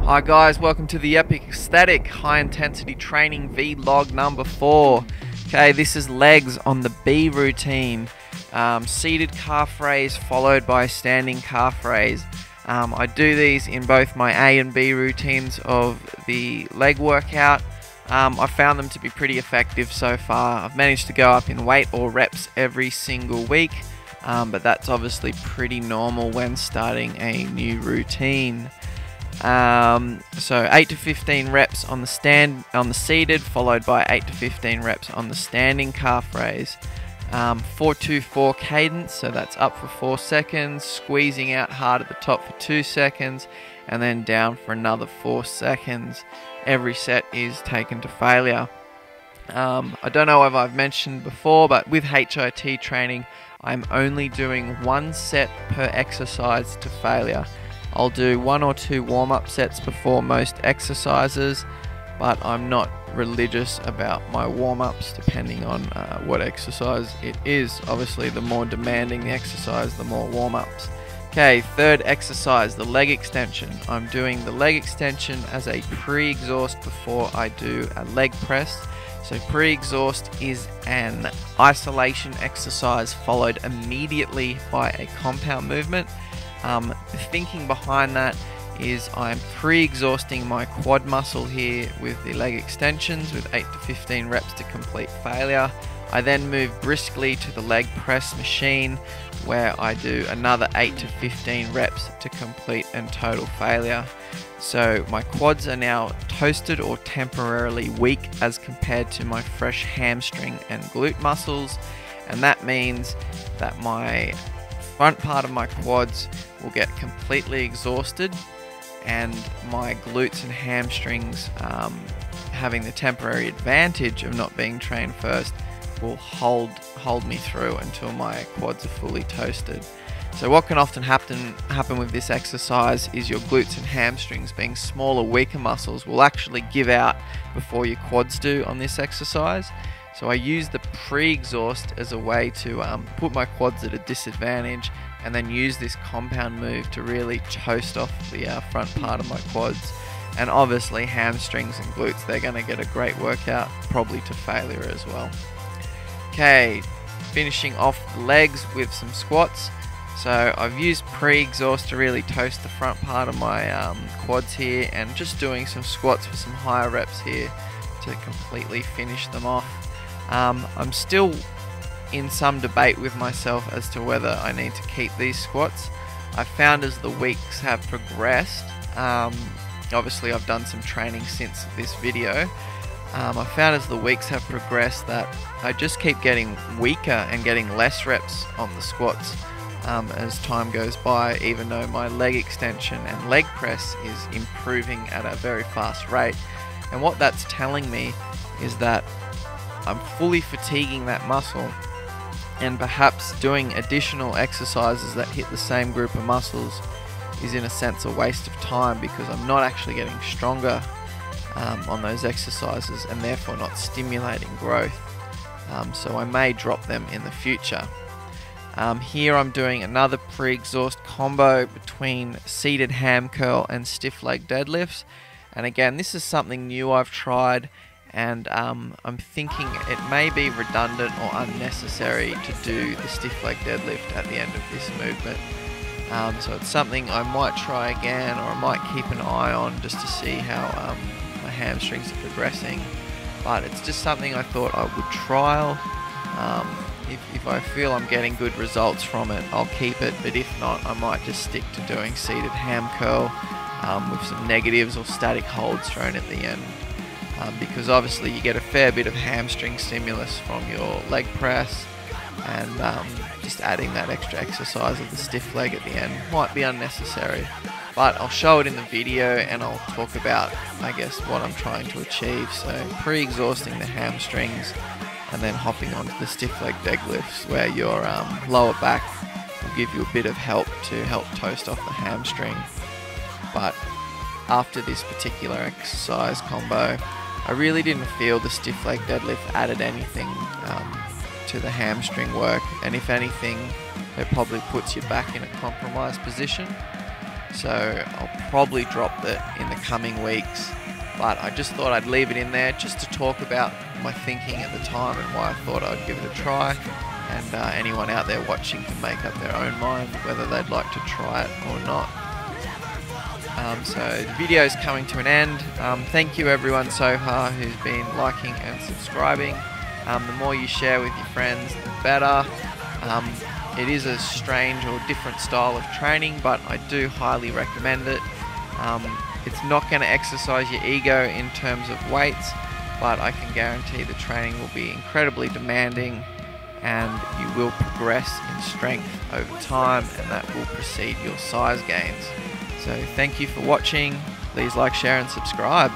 Hi guys, welcome to the Epic Ecstatic High Intensity Training Vlog number 4. Okay, this is legs on the B routine. Seated calf raise followed by standing calf raise. I do these in both my A and B routines of the leg workout. I found them to be pretty effective so far. I've managed to go up in weight or reps every single week, but that's obviously pretty normal when starting a new routine. So 8 to 15 reps on the seated, followed by 8 to 15 reps on the standing calf raise. 4-2-4 cadence, so that's up for 4 seconds, squeezing out hard at the top for 2 seconds, and then down for another 4 seconds. Every set is taken to failure. I don't know if I've mentioned before, but with HIIT training, I'm only doing 1 set per exercise to failure. I'll do 1 or 2 warm-up sets before most exercises, but I'm not religious about my warm-ups depending on what exercise it is. Obviously, the more demanding the exercise, the more warm-ups. Okay, third exercise, the leg extension. I'm doing the leg extension as a pre-exhaust before I do a leg press. So pre-exhaust is an isolation exercise followed immediately by a compound movement. The thinking behind that is I'm pre-exhausting my quad muscle here with the leg extensions with 8 to 15 reps to complete failure. I then move briskly to the leg press machine where I do another 8 to 15 reps to complete and total failure. So my quads are now toasted or temporarily weak as compared to my fresh hamstring and glute muscles, and that means that my front part of my quads will get completely exhausted, and my glutes and hamstrings, having the temporary advantage of not being trained first, will hold me through until my quads are fully toasted. So what can often happen with this exercise is your glutes and hamstrings, being smaller, weaker muscles, will actually give out before your quads do on this exercise. So I use the pre-exhaust as a way to put my quads at a disadvantage, and then use this compound move to really toast off the front part of my quads. And obviously hamstrings and glutes, they're going to get a great workout, probably to failure as well. Okay, finishing off the legs with some squats. So I've used pre-exhaust to really toast the front part of my quads here, and just doing some squats for some higher reps here to completely finish them off. I'm still in some debate with myself as to whether I need to keep these squats. I've found as the weeks have progressed, obviously I've done some training since this video, I found as the weeks have progressed that I just keep getting weaker and getting less reps on the squats as time goes by, even though my leg extension and leg press is improving at a very fast rate. And what that's telling me is that I'm fully fatiguing that muscle, and perhaps doing additional exercises that hit the same group of muscles is in a sense a waste of time, because I'm not actually getting stronger on those exercises and therefore not stimulating growth. So I may drop them in the future. Here I'm doing another pre-exhaust combo between seated ham curl and stiff leg deadlifts, and again, this is something new I've tried, and I'm thinking it may be redundant or unnecessary to do the stiff leg deadlift at the end of this movement. So it's something I might try again, or I might keep an eye on just to see how my hamstrings are progressing. But it's just something I thought I would trial. If I feel I'm getting good results from it, I'll keep it, but if not, I might just stick to doing seated ham curl with some negatives or static holds thrown at the end. Because obviously you get a fair bit of hamstring stimulus from your leg press, and just adding that extra exercise of the stiff leg at the end might be unnecessary. But I'll show it in the video, and I'll talk about, I guess, what I'm trying to achieve. So pre-exhausting the hamstrings, and then hopping onto the stiff leg deadlifts where your lower back will give you a bit of help to help toast off the hamstring. But after this particular exercise combo, I really didn't feel the stiff leg deadlift added anything to the hamstring work, and if anything, it probably puts you back in a compromised position. so I'll probably drop it in the coming weeks. But I just thought I'd leave it in there just to talk about my thinking at the time and why I thought I'd give it a try. And anyone out there watching can make up their own mind whether they'd like to try it or not. So the video is coming to an end. Thank you everyone so far who's been liking and subscribing. The more you share with your friends, the better. It is a strange or different style of training, but I do highly recommend it. It's not going to exercise your ego in terms of weights, but I can guarantee the training will be incredibly demanding and you will progress in strength over time, and that will precede your size gains. So thank you for watching. Please like, share and subscribe.